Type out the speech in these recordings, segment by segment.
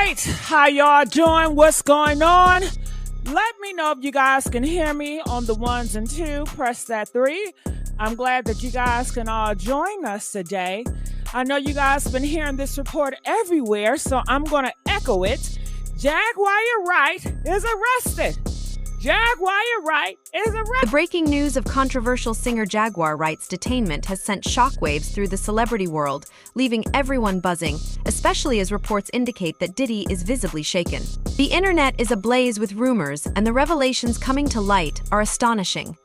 right, how y'all doing? What's going on? Let me know if you guys can hear me on the ones and two. Press that 3. I'm glad that you guys can all join us today. I know you guys have been hearing this report everywhere, so I'm going to echo it. Jaguar Wright is arrested. Jaguar Wright is arrested. The breaking news of controversial singer Jaguar Wright's detainment has sent shockwaves through the celebrity world, leaving everyone buzzing, especially as reports indicate that Diddy is visibly shaken. The internet is ablaze with rumors, and the revelations coming to light are astonishing.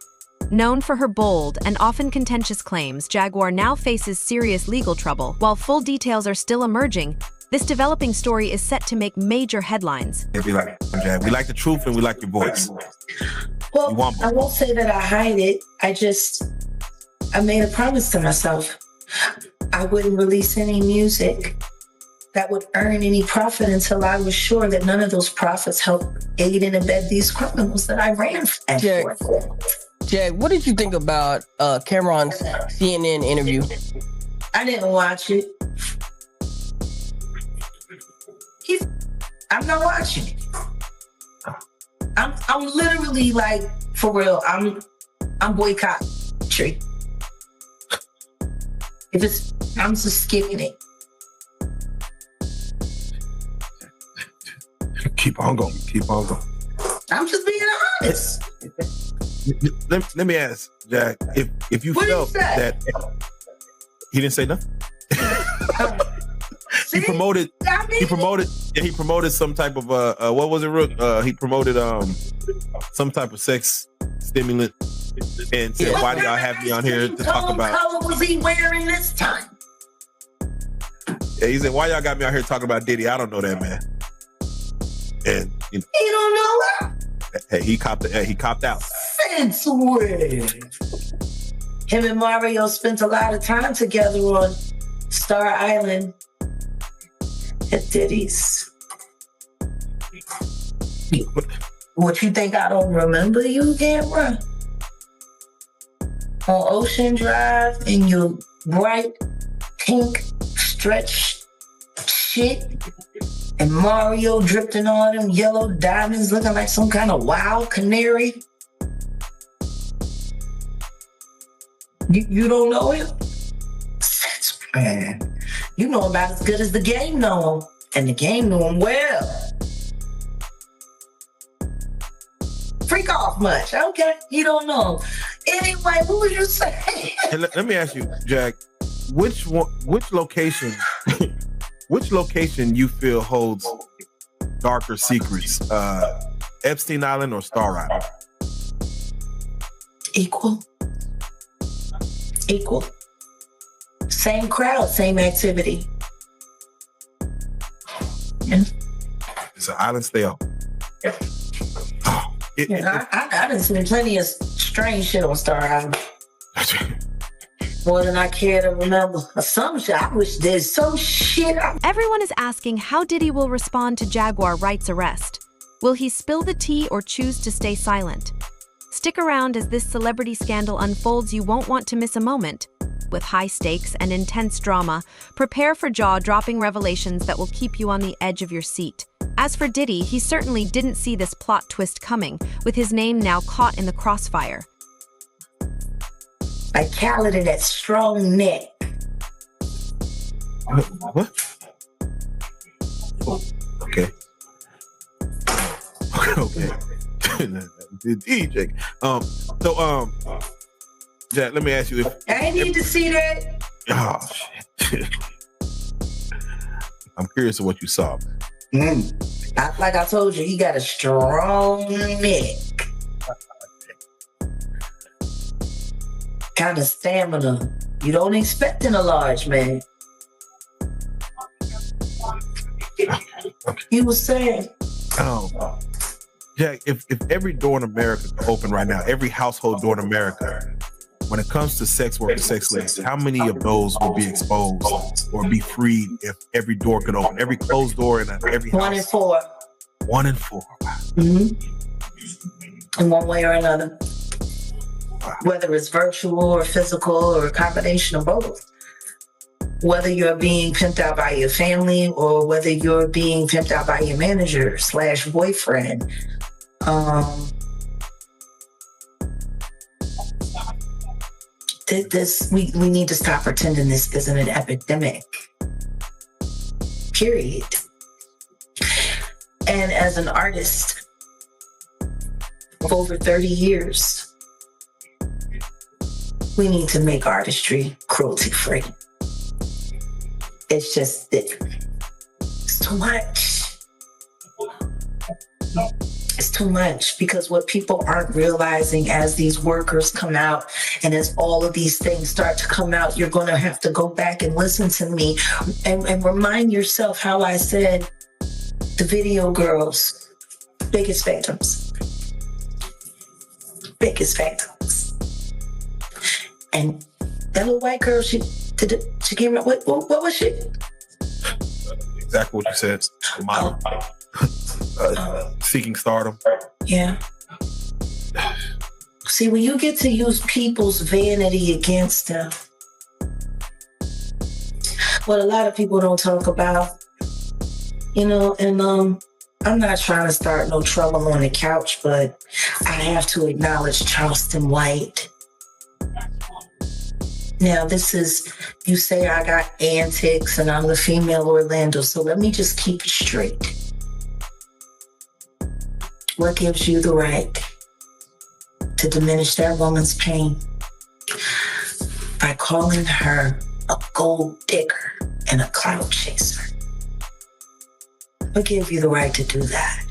Known for her bold and often contentious claims, Jaguar now faces serious legal trouble. While full details are still emerging, this developing story is set to make major headlines. We like the truth and we like your voice. Well, I won't say that I hide it. I made a promise to myself. I wouldn't release any music that would earn any profit until I was sure that none of those profits helped aid and abet these criminals that I ran for. Jag, what did you think about Cameron's CNN interview? I didn't watch it. I'm not watching it. I'm literally like, for real, I'm boycotting. I'm just skipping it. Keep on going. I'm just being honest. Let me ask, Jack, if you felt that he didn't say nothing. He promoted some type of what was it, Rook? He promoted some type of sex stimulant and said, "Why do y'all have me on here to talk about?" What color was he wearing this time? Yeah, he said, "Why y'all got me out here talking about Diddy? I don't know that man." And you don't know that? Hey, he copped out. Since when? Him and Mario spent a lot of time together on Star Island at Diddy's. What you think I don't remember you, Camera? On Ocean Drive in your bright pink stretch shit, and Mario dripped in all them yellow diamonds looking like some kind of wild canary. You don't know him? Man, you know about as good as the game know him, and the game knew him well. Freak off much, okay? You don't know. Anyway, what was you saying? Hey, let me ask you, Jack, which location you feel holds darker secrets, Epstein Island or Star Island? Equal. Same crowd, same activity. Yeah. It's an island stay up. Yeah. I done seen plenty of strange shit on Star Island. More than I care to remember. Some shit, I wish there's some shit. Everyone is asking how Diddy will respond to Jaguar Wright's arrest. Will he spill the tea or choose to stay silent? Stick around as this celebrity scandal unfolds. You won't want to miss a moment. With high stakes and intense drama, prepare for jaw-dropping revelations that will keep you on the edge of your seat. As for Diddy, he certainly didn't see this plot twist coming, with his name now caught in the crossfire. Vitality, that strong neck. What? Okay. The DJ. Jack, let me ask you I need to see that. Oh shit. I'm curious of what you saw, man. Like I told you, he got a strong neck. Kind of stamina you don't expect in a large man. He was saying, Jack, if every door in America could open right now, every household door in America, when it comes to sex work and sex slaves, how many of those would be exposed or be freed if every door could open? Every closed door in every house? 1 in 4. 1 in 4. Wow. In one way or another. Wow. Whether it's virtual or physical or a combination of both. whether you're being pimped out by your family or whether you're being pimped out by your manager / boyfriend. We need to stop pretending this isn't an epidemic. Period. And as an artist of over 30 years, we need to make artistry cruelty-free. It's just, it's too much. It's too much, because what people aren't realizing as these workers come out and as all of these things start to come out, you're going to have to go back and listen to me and remind yourself how I said the video girls, biggest phantoms. Biggest phantoms. And that little white girl, she came out, what was she? Exactly what you said. Model. Seeking stardom. Yeah. See, when you get to use people's vanity against them, what a lot of people don't talk about, and I'm not trying to start no trouble on the couch, but I have to acknowledge Charleston White. Now, this is, you say I got antics and I'm the female Orlando, so let me just keep it straight. What gives you the right to diminish that woman's pain by calling her a gold digger and a clout chaser? What gives you the right to do that?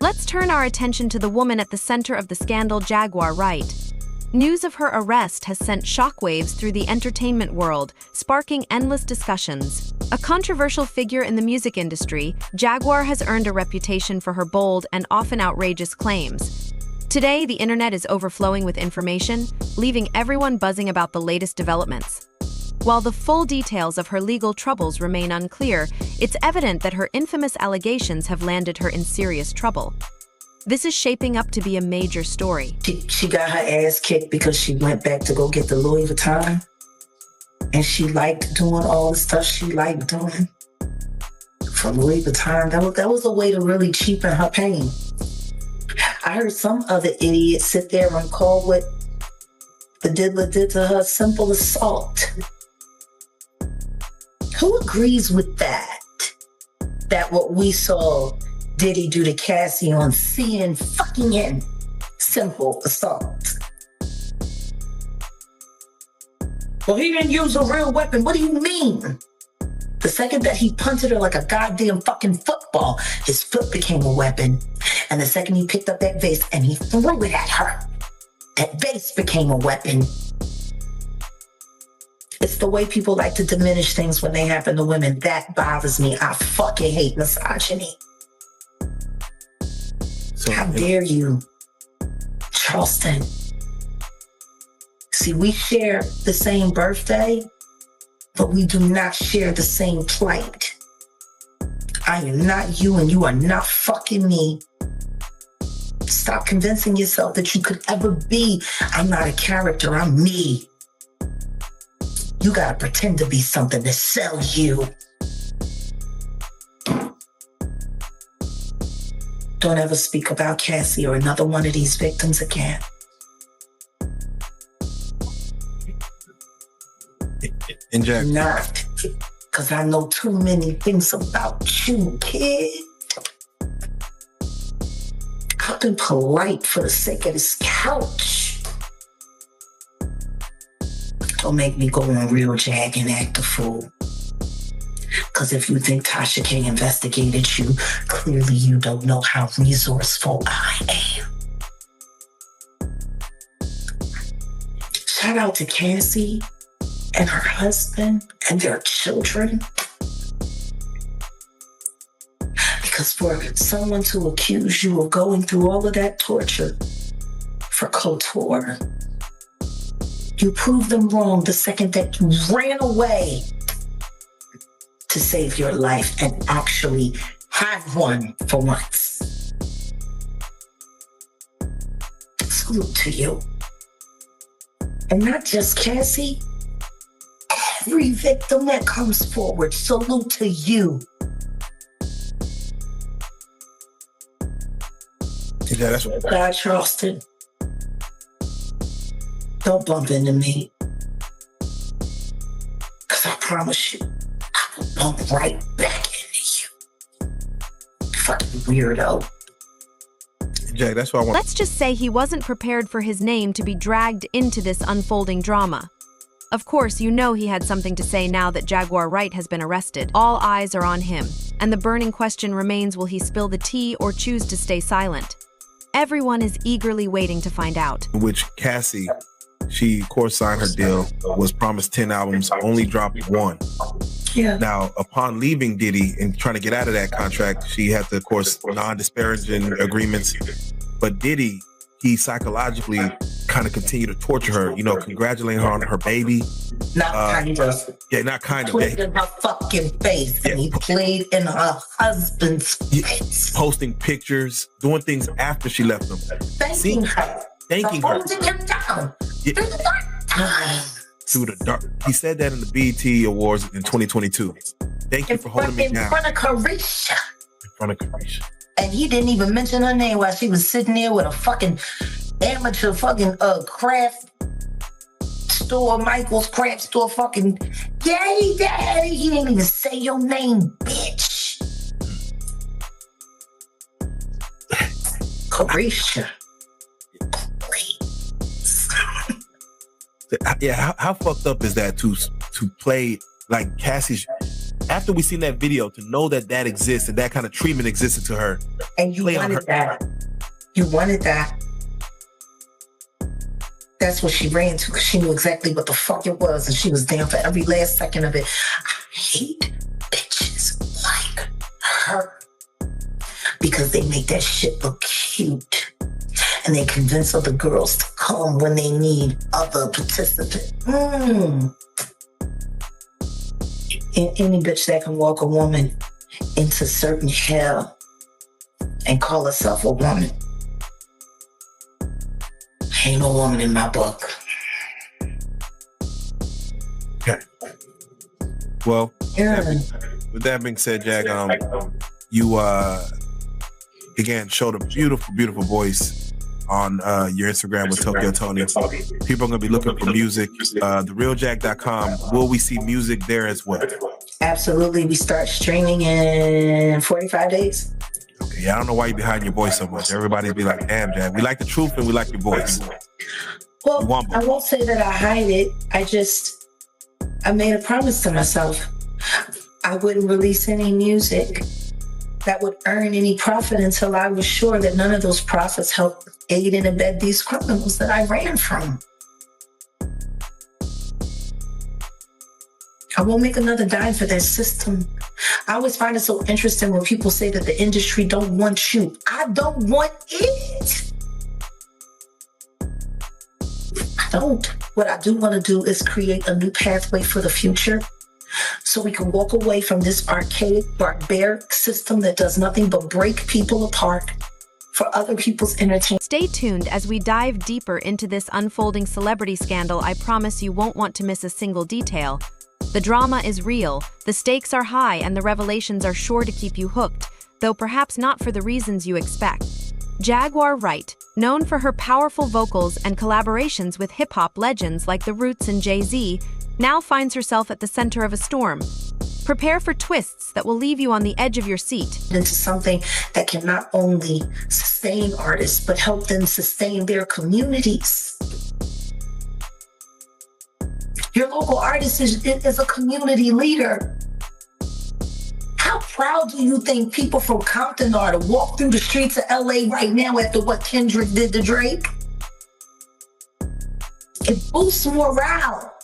Let's turn our attention to the woman at the center of the scandal, Jaguar Wright. News of her arrest has sent shockwaves through the entertainment world, sparking endless discussions. A controversial figure in the music industry, Jaguar has earned a reputation for her bold and often outrageous claims. Today, the internet is overflowing with information, leaving everyone buzzing about the latest developments. While the full details of her legal troubles remain unclear, it's evident that her infamous allegations have landed her in serious trouble. This is shaping up to be a major story. She got her ass kicked because she went back to go get the Louis Vuitton. And she liked doing all the stuff she liked doing for Louis Vuitton. That was a way to really cheapen her pain. I heard some other idiot sit there and call what the diddler did to her simple assault. Who agrees with that? That what we saw Diddy do to Cassie on CNN fucking in simple assault. Well, he didn't use a real weapon. What do you mean? The second that he punted her like a goddamn fucking football, his foot became a weapon. And the second he picked up that vase and he threw it at her, that vase became a weapon. It's the way people like to diminish things when they happen to women. That bothers me. I fucking hate misogyny. How dare you, Charleston? See, we share the same birthday, but we do not share the same plight. I am not you and you are not fucking me. Stop convincing yourself that you could ever be. I'm not a character, I'm me. You gotta pretend to be something to sell you. Don't ever speak about Cassie or another one of these victims again. And Jack, not, because I know too many things about you, kid. I've been polite for the sake of this couch. Don't make me go on Real Jag and act a fool. Because if you think Tasha K investigated you, clearly you don't know how resourceful I am. Shout out to Cassie and her husband and their children. Because for someone to accuse you of going through all of that torture for couture, you proved them wrong the second that you ran away to save your life and actually have one for once. Salute to you. And not just Cassie, every victim that comes forward, salute to you. Yeah, that's what. God, Charleston, don't bump into me. Because I promise you, I will bump right back into you. Fucking weirdo. Jack, that's what I want. Let's just say he wasn't prepared for his name to be dragged into this unfolding drama. Of course, you know he had something to say now that Jaguar Wright has been arrested. All eyes are on him, and the burning question remains, will he spill the tea or choose to stay silent? Everyone is eagerly waiting to find out. Which Cassie, she of course signed her deal, was promised 10 albums, only dropped 1. Yeah. Now, upon leaving Diddy and trying to get out of that contract, she had to, of course, non-disparaging agreements. But Diddy, he psychologically kind of continued to torture her, you know, congratulating her on her baby. Not kind of. Yeah, not kind of. Played in her fucking face. Yeah. And he played in her husband's face. Posting pictures, doing things after she left him. Thanking her. Thanking her. Holding him down. Yeah. Through the dark times. Through the dark. He said that in the BET Awards in 2022. Thank you for holding me down. In front of Carisha. In front of Carisha. And he didn't even mention her name while she was sitting there with a fucking amateur fucking craft store, Michael's craft store fucking daddy. He didn't even say your name, bitch. Carisha. Yeah, how fucked up is that to play like Cassie's, after we seen that video, to know that exists and that kind of treatment existed to her. And you wanted that. You wanted that. That's what she ran to, because she knew exactly what the fuck it was, and she was down for every last second of it. I hate bitches like her because they make that shit look cute. And they convince other girls to come when they need other participants. Any bitch that can walk a woman into certain hell and call herself a woman ain't no woman in my book. Okay. Well, Yeah. with that being said, Jack, you again showed a beautiful, beautiful voice on your Instagram with Tokyo Tony. People are going to be looking for music. TheRealJack.com. Will we see music there as well? Absolutely. We start streaming in 45 days. Okay, yeah, I don't know why you be hiding your voice so much. Everybody be like, damn, Jack, we like the truth and we like your voice. Well, I won't say that I hide it. I made a promise to myself. I wouldn't release any music that would earn any profit until I was sure that none of those profits helped aid and abet these criminals that I ran from. I won't make another dime for that system. I always find it so interesting when people say that the industry don't want you. I don't want it. I don't. What I do want to do is create a new pathway for the future, so we can walk away from this archaic, barbaric system that does nothing but break people apart for other people's entertainment. Stay tuned as we dive deeper into this unfolding celebrity scandal. I promise you won't want to miss a single detail. The drama is real, the stakes are high, and the revelations are sure to keep you hooked, though perhaps not for the reasons you expect. Jaguar Wright, known for her powerful vocals and collaborations with hip-hop legends like The Roots and Jay-Z, now finds herself at the center of a storm. Prepare for twists that will leave you on the edge of your seat. Into something that can not only sustain artists, but help them sustain their communities. Your local artist is a community leader. How proud do you think people from Compton are to walk through the streets of LA right now after what Kendrick did to Drake? It boosts morale.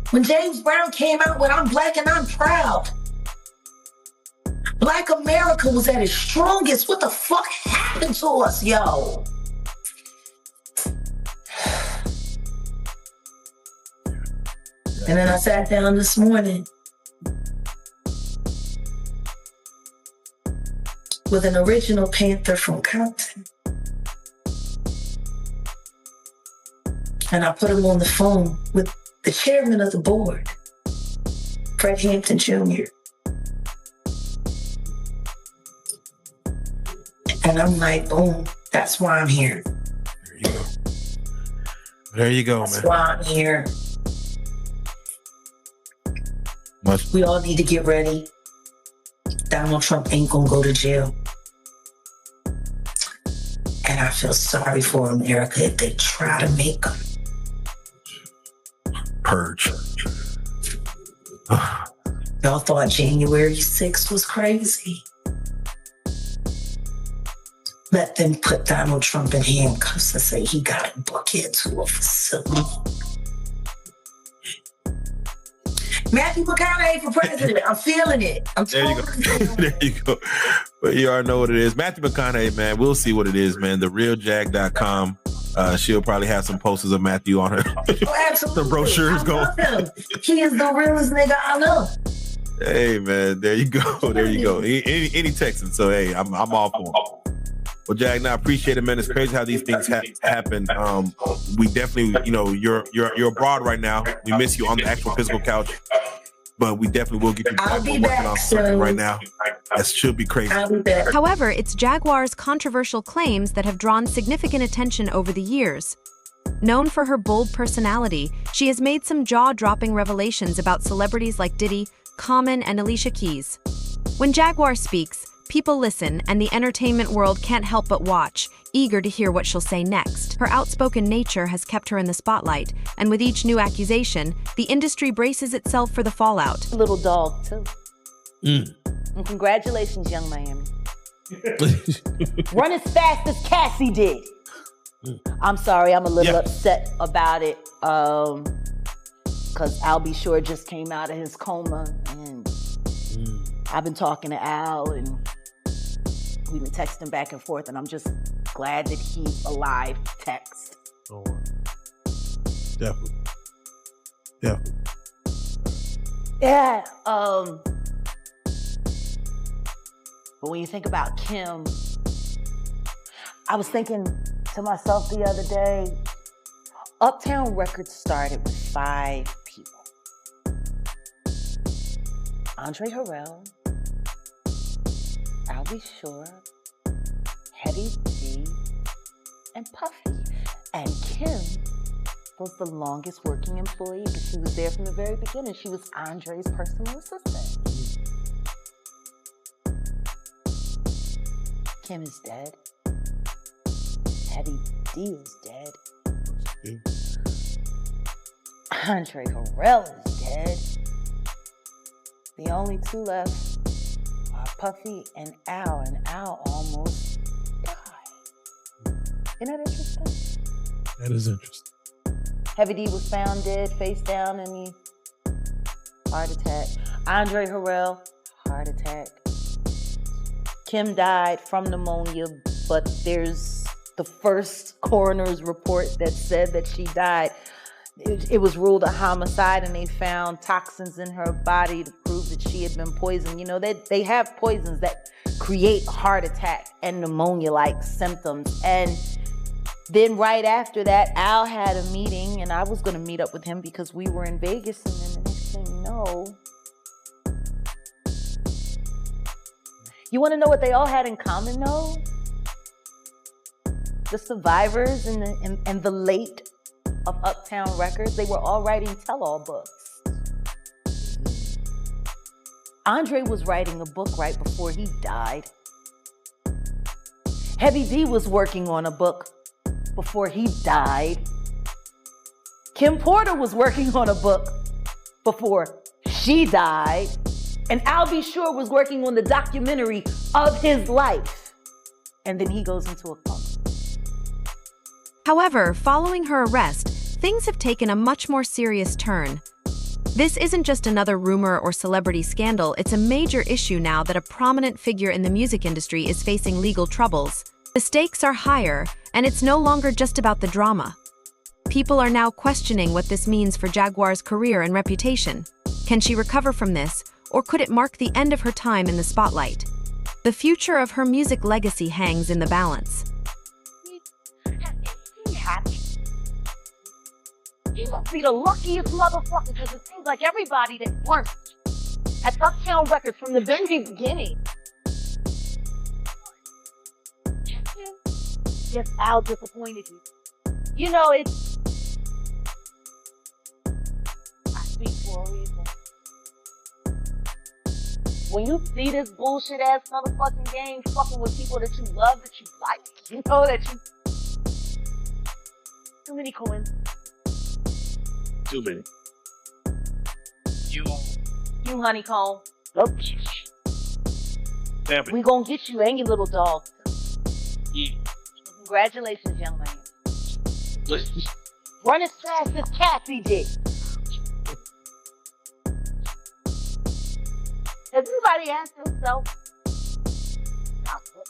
When James Brown came out with I'm Black and I'm Proud, Black America was at its strongest. What the fuck happened to us, yo? And then I sat down this morning with an original Panther from Compton. And I put him on the phone with the chairman of the board, Fred Hampton Jr. And I'm like, boom, that's why I'm here. There you go. There you go, That's man. why I'm here. Much. We all need to get ready. Donald Trump ain't gonna go to jail. And I feel sorry for America if they try to make him. Purge. Y'all thought January 6th was crazy. Let them put Donald Trump in handcuffs and say he got to book into a facility. Matthew McConaughey for president. I'm feeling it. I'm There you go. There you go. But you already know what it is. Matthew McConaughey, man, we'll see what it is, man. TheRealJag.com. She'll probably have some posters of Matthew on her. Oh, absolutely. The brochures I love him. He is the realest nigga I know. Hey, man, there you go. There you go. Any Texan. So, hey, I'm all for him. Well, Jag, I appreciate it, man. It's crazy how these things happen. We definitely, you're abroad right now. We miss you on the actual physical couch, but we definitely will get you back. I'll be working back on something soon. right now. That should be crazy. I'll be back. However, it's Jaguar's controversial claims that have drawn significant attention over the years. Known for her bold personality, she has made some jaw-dropping revelations about celebrities like Diddy, Common, and Alicia Keys. When Jaguar speaks, people listen, and the entertainment world can't help but watch, eager to hear what she'll say next. Her outspoken nature has kept her in the spotlight, and with each new accusation, the industry braces itself for the fallout. Little dog, too. Mm. And congratulations, Young Miami. Run as fast as Cassie did. I'm sorry, I'm a little upset about it, because Al B. Sure just came out of his coma, and I've been talking to Al, and we've been texting back and forth, and I'm just glad that he's alive. Text. Oh, definitely. Definitely. Yeah. But when you think about Kim, I was thinking to myself the other day, Uptown Records started with 5 people. Andre Harrell, Al B. Sure, Heavy D, and Puffy. And Kim was the longest working employee because she was there from the very beginning. She was Andre's personal assistant. Kim is dead. Heavy D is dead. Andre Harrell is dead. The only 2 left are Puffy and Al almost died. Isn't that interesting? That is interesting. Heavy D was found dead, face down in the heart attack. Andre Harrell, heart attack. Kim died from pneumonia, but there's the first coroner's report that said that she died. It was ruled a homicide, and they found toxins in her body to prove that she had been poisoned. You know, they have poisons that create heart attack and pneumonia-like symptoms. And then right after that, Al had a meeting, and I was going to meet up with him because we were in Vegas, and then the next thing you know, you want to know what they all had in common, though? The survivors and the late of Uptown Records, they were all writing tell-all books. Andre was writing a book right before he died. Heavy D was working on a book before he died. Kim Porter was working on a book before she died. And Al B. Sure was working on the documentary of his life. And then he goes into a coma. However, following her arrest, things have taken a much more serious turn. This isn't just another rumor or celebrity scandal, it's a major issue now that a prominent figure in the music industry is facing legal troubles. The stakes are higher, and it's no longer just about the drama. People are now questioning what this means for Jaguar's career and reputation. Can she recover from this, or could it mark the end of her time in the spotlight? The future of her music legacy hangs in the balance. You must be the luckiest motherfucker because it seems like everybody that worked at Uptown Records from the very beginning. Just Al disappointed you. You know, I speak for a reason. When you see this bullshit ass motherfucking game fucking with people that you love, that you like, you know, that you... Too many coins. Too many. You, honeycomb. damn it. We gonna get you and your little dog. Yeah. Congratulations, young man. Run as fast as Cassie did. Has anybody asked themselves?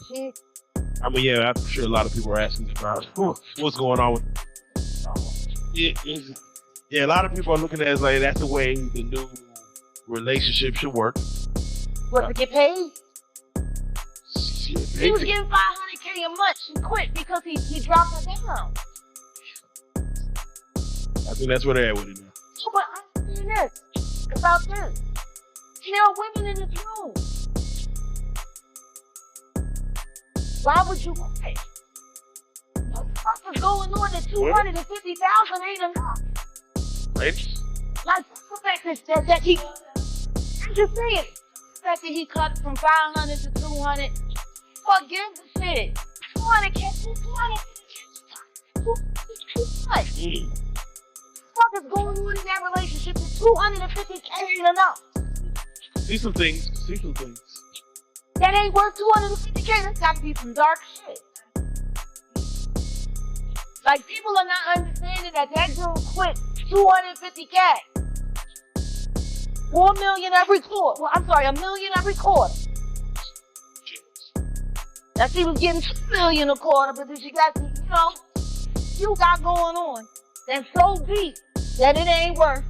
Shit. I mean, yeah, I'm sure a lot of people are asking about what's going on with. Yeah, a lot of people are looking at it as like that's the way the new relationship should work. What, to get paid? Shit, He was getting $500K a month. She quit because he dropped her down. I think that's where they're at with it now. So, but I'm saying this about this. There are women in this room. Why would you quit? What the fuck is going on at 250,000 ain't enough? Ladies? Like the fact that he, I'm just saying, the fact that he cut from 500 to 200, fuck gives a shit. 200K, 200K. What? What is going on in that relationship? That 250K ain't enough. See some things. That ain't worth 250K. That's gotta be some dark shit. Like, people are not understanding that girl quit 250K. 4 million every quarter. Well, I'm sorry, $1 million every quarter. Now she was getting $2 million a quarter, but then she got, you got going on. That's so deep that it ain't worth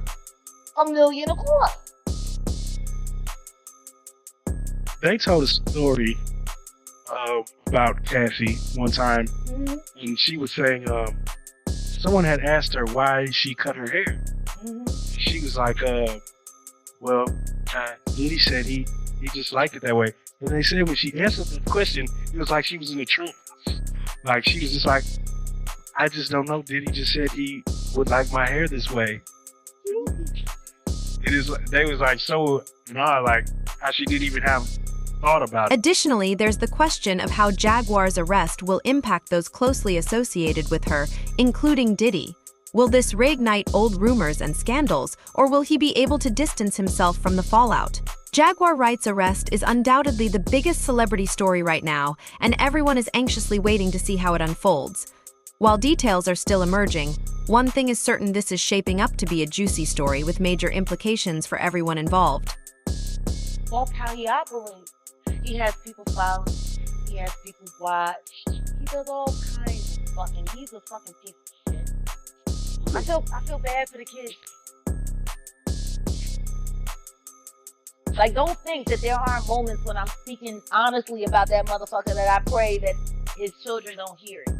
$1 million a quarter. They told a story about Cassie one time, and she was saying someone had asked her why she cut her hair. She was like, Diddy said he just liked it that way. And they said when she answered the question, it was like she was in a trance. Like she was just like, I just don't know. Diddy just said he would like my hair this way. They was like so like how she didn't even have thought about it. Additionally, there's the question of how Jaguar's arrest will impact those closely associated with her, including Diddy. Will this reignite old rumors and scandals, or will he be able to distance himself from the fallout? Jaguar Wright's arrest is undoubtedly the biggest celebrity story right now, and everyone is anxiously waiting to see how it unfolds. While details are still emerging, one thing is certain: this is shaping up to be a juicy story with major implications for everyone involved. That's how he operates. He has people follow. He has people watch. He does all kinds of fucking. He's a fucking piece of shit. I feel bad for the kids. Like, don't think that there aren't moments when I'm speaking honestly about that motherfucker that I pray that his children don't hear it.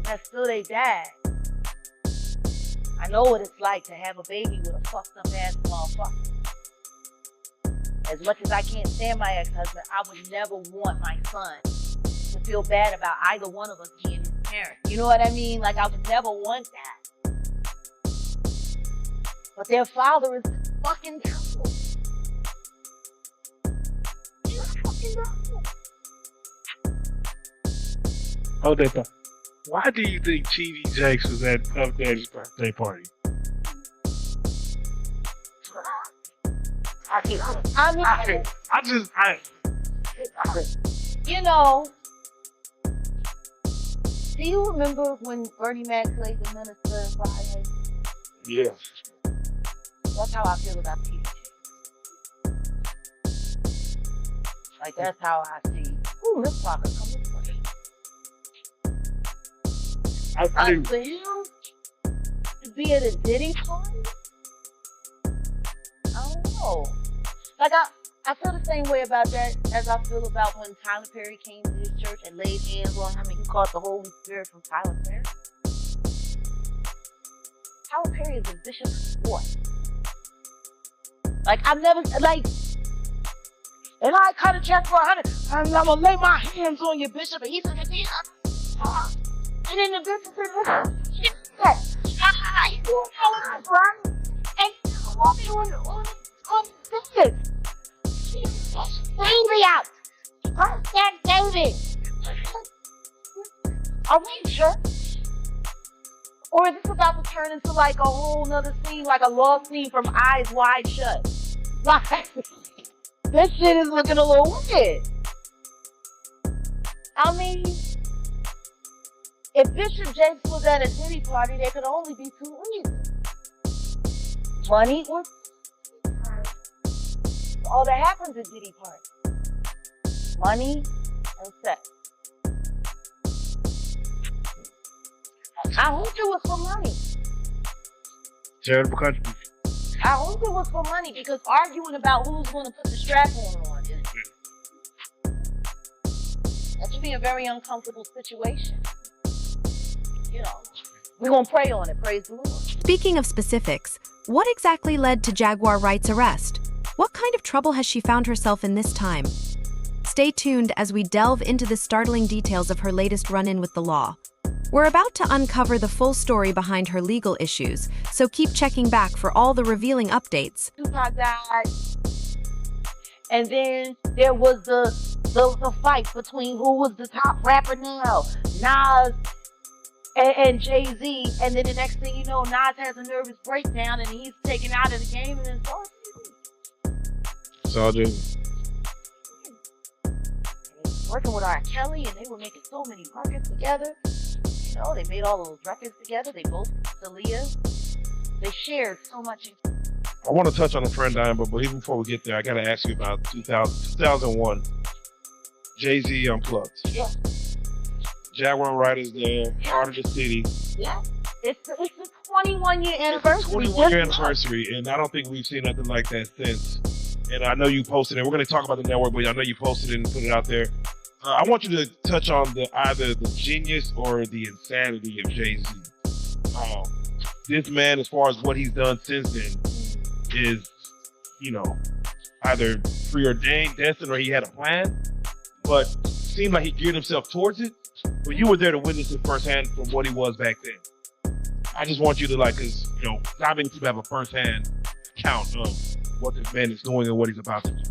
That's still they dad. I know what it's like to have a baby with a fucked up ass motherfucker. As much as I can't stand my ex-husband, I would never want my son to feel bad about either one of us being his parent. You know what I mean? Like, I would never want that. But their father is fucking trouble. He's fucking trouble. Hold that thought. Why do you think T.D. Jakes was at Puff Daddy's birthday party? You know, do you remember when Bernie Mac played the minister in Friday? Yeah. That's how I feel about T.D. Like, that's how I see. Ooh, this fucker coming for him. For him to be at a Diddy party? I don't know. Like, I feel the same way about that as I feel about when Tyler Perry came to his church and laid hands on him and he caught the Holy Spirit from Tyler Perry. Tyler Perry is a Bishop what? Like, I've never, like, and I cut a check for 100, and I'm gonna lay my hands on you, Bishop, and he's gonna be, and then the Bishop said, you know what, bro? And you want me on this. Baby out. That David. Are we sure? Or is this about to turn into like a whole nother scene, like a love scene from Eyes Wide Shut? Like, this shit is looking a little weird. I mean, if Bishop Jakes was at a Diddy party, there could only be two reasons. Money or all that happens at Diddy party. Money and sex. I hope it was for money. Terrible country. I hope it was for money, because arguing about who's going to put the strap on is, that should be a very uncomfortable situation. You know, we're going to pray on it. Praise the Lord. Speaking of specifics, what exactly led to Jaguar Wright's arrest? What kind of trouble has she found herself in this time? Stay tuned as we delve into the startling details of her latest run-in with the law. We're about to uncover the full story behind her legal issues, so keep checking back for all the revealing updates. Tupac died, and then there was the fight between who was the top rapper now, Nas and Jay-Z, and then the next thing you know, Nas has a nervous breakdown and he's taken out of the game, and it's all It's all Jay-Z. working with R. Kelly, and they were making so many records together. You know, they made all those records together. They both, Aaliyah, they shared so much. I want to touch on a friend dying, but even before we get there, I got to ask you about 2001. Jay-Z Unplugged. Yeah. Jaguar Wright is there, Heart of the City. Yeah. It's the 21-year anniversary. 21-year anniversary, and I don't think we've seen nothing like that since. And I know you posted it. We're going to talk about the network, but I know you posted it and put it out there. I want you to touch on either the genius or the insanity of Jay-Z. This man, as far as what he's done since then, is, you know, either preordained, destined, or he had a plan. But it seemed like he geared himself towards it. But you were there to witness it firsthand from what he was back then. I just want you to, like, because, you know, not many people have a firsthand account of what this man is doing and what he's about to do.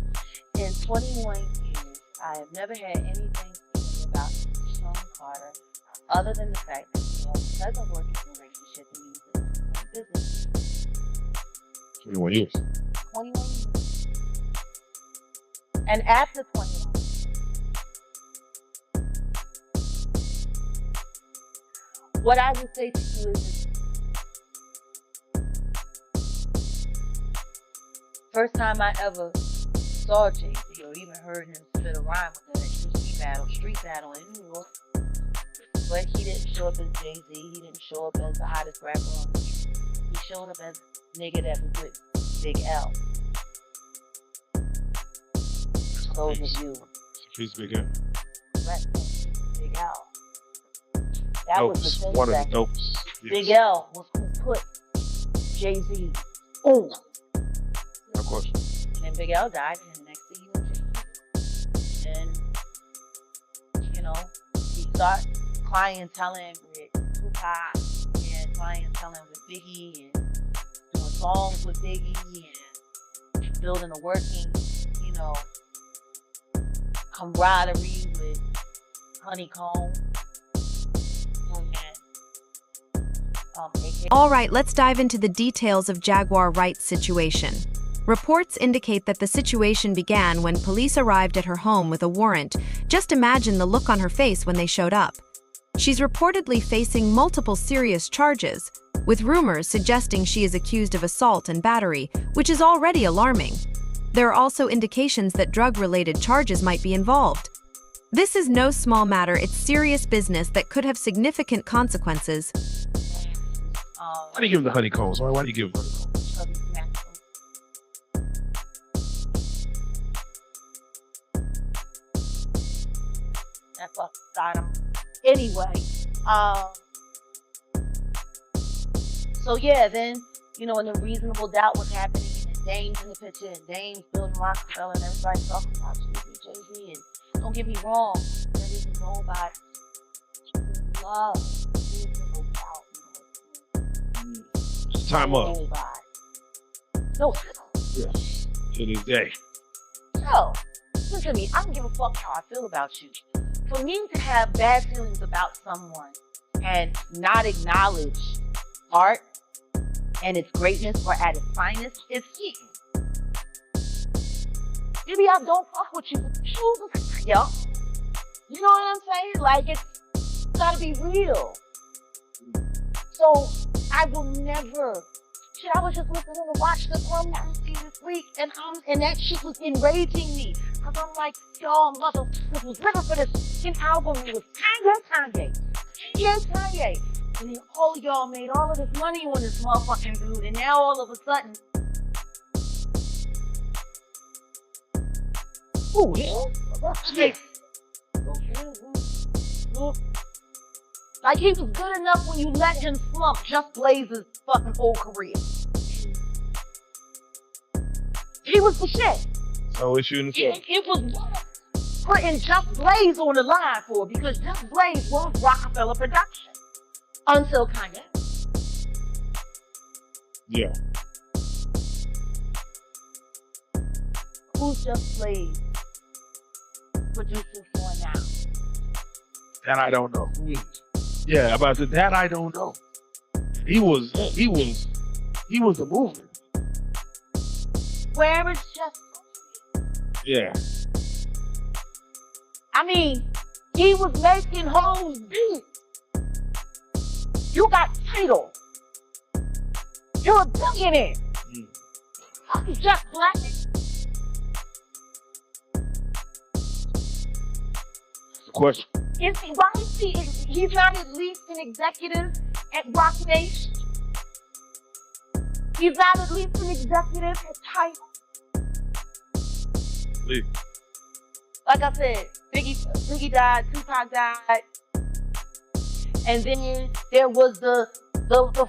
In 21 years, I have never had anything to say about Sean Carter other than the fact that he has a working relationship and he's in business. 21 years. 21 years. And after 21, what I would say to you is, first time I ever saw Jay-Z or even heard him spit a rhyme with that street battle in New York. But he didn't show up as Jay-Z. He didn't show up as the hottest rapper on the street. He showed up as a nigga that was with Big L. Those of you. He's Big L. Big L. That was the thing. One of the dopes. Yes. Big L was who put Jay-Z on. No question. And then Big L died, and the next thing you know, Jay-Z. And, you know, he started clienteling with Tupac and clienteling with Biggie and doing songs with Biggie and building a working, you know, camaraderie with Honeycomb. All right, let's dive into the details of Jaguar Wright's situation. Reports indicate that the situation began when police arrived at her home with a warrant. Just imagine the look on her face when they showed up. She's reportedly facing multiple serious charges, with rumors suggesting she is accused of assault and battery, which is already alarming. There are also indications that drug-related charges might be involved. This is no small matter, it's serious business that could have significant consequences. Why do you give him the honeycombs? Why do you give him honeycombs? That's what got him. Anyway, So yeah, then, you know, when the reasonable doubt was happening, and Dame's in the picture, and Dame's building Rockefeller, and everybody's talking about Jay-Z, and don't get me wrong, there is nobody who loves reasonable doubt. Time up. Nobody. No. Yeah. To this day. So, listen to me, I don't give a fuck how I feel about you. For me to have bad feelings about someone and not acknowledge art and its greatness or at its finest, it's cheating. Maybe I don't fuck with you, yo. You know what I'm saying? Like, it's gotta be real. So, I will never. Shit, I was just listening to watch the Plum movie this week, and that shit was enraging me. Cause I'm like, y'all motherfuckers was looking for this fucking album. It was Kanye. And then all of y'all made all of this money on this motherfucking dude, and now all of a sudden, ooh, yeah. Like he was good enough when you let him slump Just Blaze's fucking whole career. He was the shit. No issue in the film. It was worth putting Just Blaze on the line for, because Just Blaze was Rockefeller production. Until Kanye. Yeah. Who's Just Blaze producing for now? That I don't know. Yeah, about that I don't know. He was a movement. Where is Just Blaze? Yeah. I mean, he was making hoes beat. You got title. You're a billionaire. I'm Just Blaze. Question. Why is he's not at least an executive at Rock Nation? He's not at least an executive at Tidal. Please. Like I said, Biggie died, Tupac died, and then there was the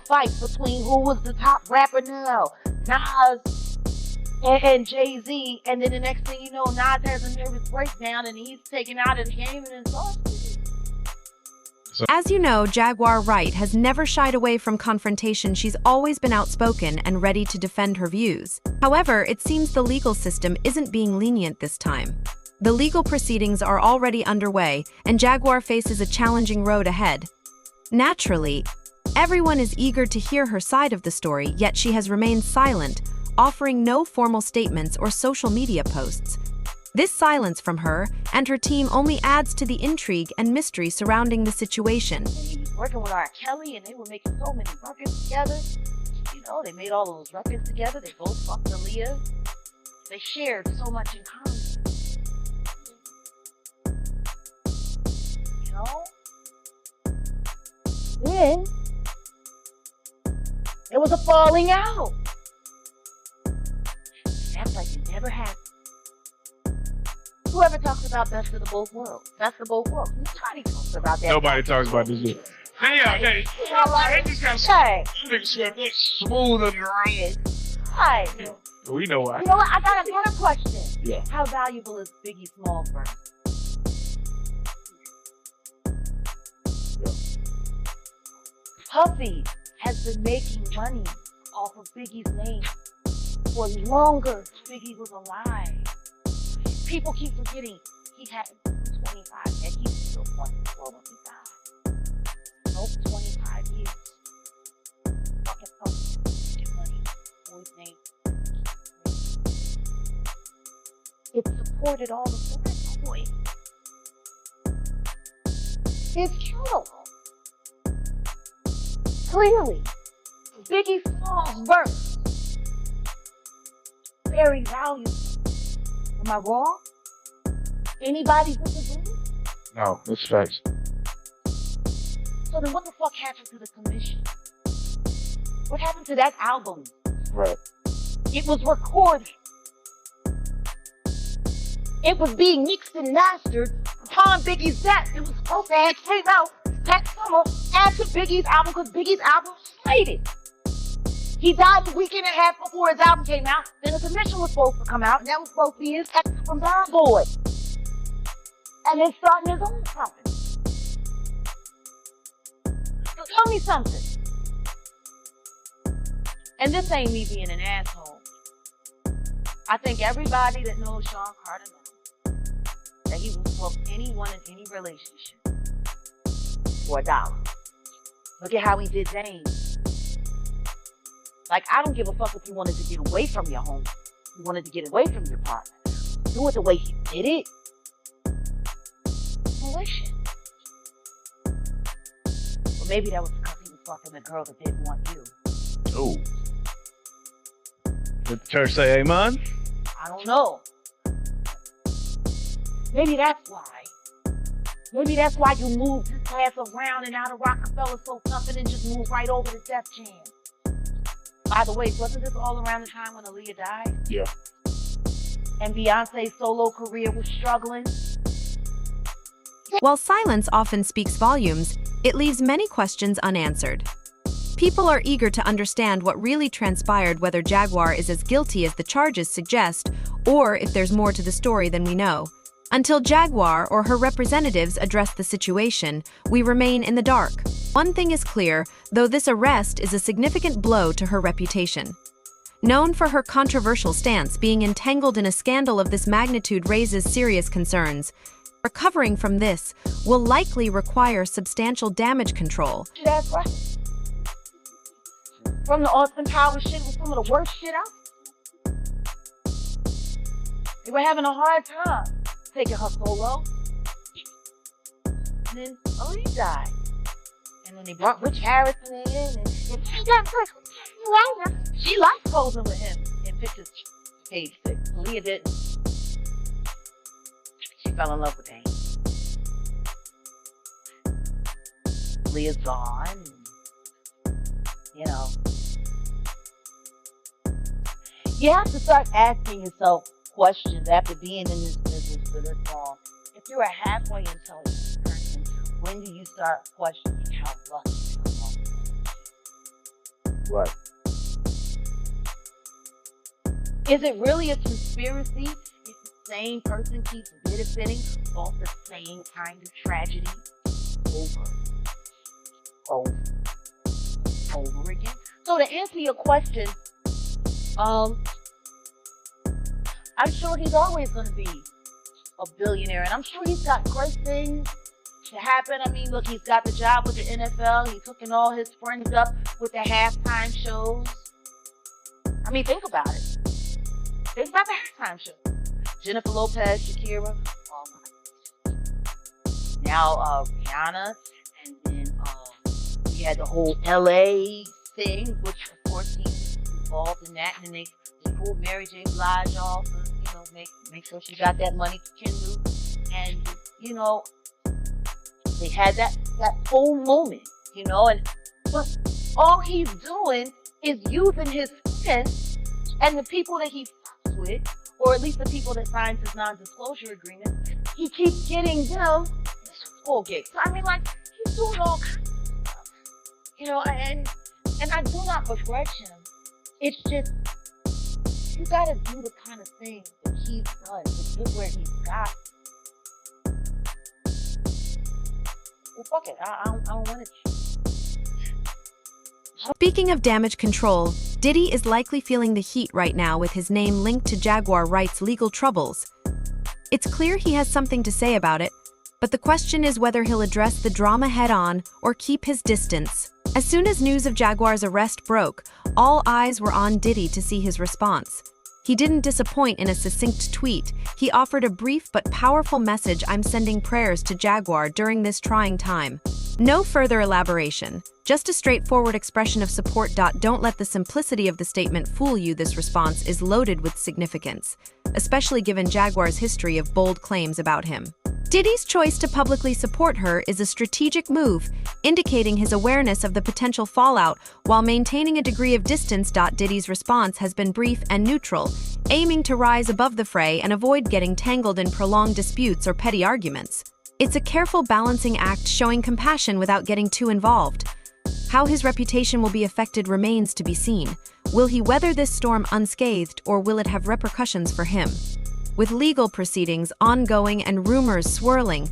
fight between who was the top rapper now, Nas and Jay-Z, and then the next thing you know, Nas has a nervous breakdown and he's taken out of the game and exhausted. As you know, Jaguar Wright has never shied away from confrontation. She's always been outspoken and ready to defend her views. However, it seems the legal system isn't being lenient this time. The legal proceedings are already underway, and Jaguar faces a challenging road ahead. Naturally, everyone is eager to hear her side of the story, yet she has remained silent, offering no formal statements or social media posts. This silence from her and her team only adds to the intrigue and mystery surrounding the situation. And he was working with R. Kelly, and they were making so many records together. You know, they made all those records together. They both fucked Aaliyah. They shared so much in common. You know? Then, there was a falling out. That's like it never happened. Whoever talks about best of the both worlds, best of both worlds. Nobody talks about that. Nobody talks about this shit. Hey, Hey. smooth on your eyes. Hi. We know why. You know what? I got another question. Yeah. How valuable is Biggie Smalls verse? Puffy has been making money off of Biggie's name for longer than Biggie was alive. People keep forgetting he had 25 and he's still fucking slow when he died. Nope, 25 years. Fucking Puffy making money for his name. It supported all the black boys. It's curable. Clearly, Biggie Smalls' verse, very valuable. Am I wrong? Anybody disagree? No, that's facts. So then what the fuck happened to the commission? What happened to that album? Right. It was recorded. It was being mixed and mastered upon Biggie's death. It was supposed to have came out that summer after Biggie's album, because Biggie's album was slated. He died a week and a half before his album came out. Then a commission was supposed to come out, and that was supposed to be his ex from Bad Boy. And then starting his own company. So tell me something. And this ain't me being an asshole. I think everybody that knows Sean Carter knows that he will fuck anyone in any relationship for $1. Look at how he did James. Like, I don't give a fuck if you wanted to get away from your home. You wanted to get away from your partner. Do it the way he did it. Malicious. But maybe that was because he was fucking a girl that didn't want you. Oh. Did the church say amen? I don't know. Maybe that's why. Maybe that's why you moved his ass around and out of Rockefeller so tough and then just moved right over to Def Jam. By the way, wasn't this all around the time when Aaliyah died? Yeah. And Beyonce's solo career was struggling? While silence often speaks volumes, it leaves many questions unanswered. People are eager to understand what really transpired, whether Jaguar is as guilty as the charges suggest, or if there's more to the story than we know. Until Jaguar or her representatives address the situation, we remain in the dark. One thing is clear, though this arrest is a significant blow to her reputation. Known for her controversial stance, being entangled in a scandal of this magnitude raises serious concerns. Recovering from this will likely require substantial damage control. That's right. From the Austin Powers shit was some of the worst shit out. They were having a hard time taking her solo. And then Aaliyah died. And then they brought Rich Harrison in, and she liked posing with him in pictures page 6. Aaliyah didn't. She fell in love with him. Aaliyah's gone. You know. You have to start asking yourself questions after being in this business for this long. If you're a halfway intelligent person, when do you start questioning how lucky you are? Right. Is it really a conspiracy if the same person keeps benefiting off the same kind of tragedy over again? So to answer your question, I'm sure he's always going to be a billionaire, and I'm sure he's got great things to happen. I mean, look, he's got the job with the NFL. He's hooking all his friends up with the halftime shows. I mean, think about it. Think about the halftime show. Jennifer Lopez, Shakira, now Rihanna, and then we had the whole LA thing, which of course he's involved in that, and then they pulled Mary J. Blige off, and, you know, make sure she got that money to Kendall, and you know, they had that whole moment, you know, but all he's doing is using his friends and the people that he fucks with, or at least the people that signs his non-disclosure agreement. He keeps getting them full gigs. So, I mean, like, he's doing all kinds of stuff, you know, and I do not begrudge him. It's just, you gotta do the kind of thing that he's done to get where he's got. Well, fuck it. I don't want it. Speaking of damage control, Diddy is likely feeling the heat right now with his name linked to Jaguar Wright's legal troubles. It's clear he has something to say about it, but the question is whether he'll address the drama head-on or keep his distance. As soon as news of Jaguar's arrest broke, all eyes were on Diddy to see his response. He didn't disappoint in a succinct tweet. He offered a brief but powerful message: "I'm sending prayers to Jaguar during this trying time." No further elaboration, just a straightforward expression of support. Don't let the simplicity of the statement fool you. This response is loaded with significance, especially given Jaguar's history of bold claims about him. Diddy's choice to publicly support her is a strategic move, indicating his awareness of the potential fallout while maintaining a degree of distance. Diddy's response has been brief and neutral, aiming to rise above the fray and avoid getting tangled in prolonged disputes or petty arguments. It's a careful balancing act, showing compassion without getting too involved. How his reputation will be affected remains to be seen. Will he weather this storm unscathed, or will it have repercussions for him? With legal proceedings ongoing and rumors swirling,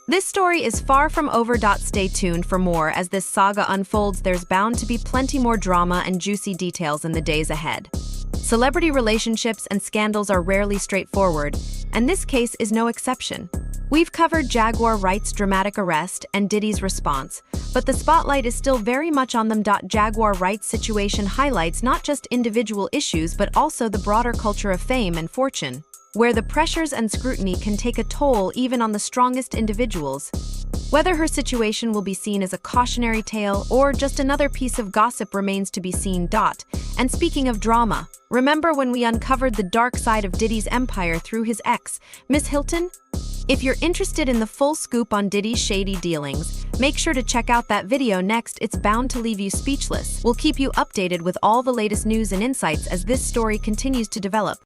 this story is far from over. Stay tuned for more as this saga unfolds. There's bound to be plenty more drama and juicy details in the days ahead. Celebrity relationships and scandals are rarely straightforward, and this case is no exception. We've covered Jaguar Wright's dramatic arrest and Diddy's response, but the spotlight is still very much on them. Jaguar Wright's situation highlights not just individual issues but also the broader culture of fame and fortune, where the pressures and scrutiny can take a toll even on the strongest individuals. Whether her situation will be seen as a cautionary tale or just another piece of gossip remains to be seen. And speaking of drama, remember when we uncovered the dark side of Diddy's empire through his ex, Miss Hilton? If you're interested in the full scoop on Diddy's shady dealings, make sure to check out that video next. It's bound to leave you speechless. We'll keep you updated with all the latest news and insights as this story continues to develop.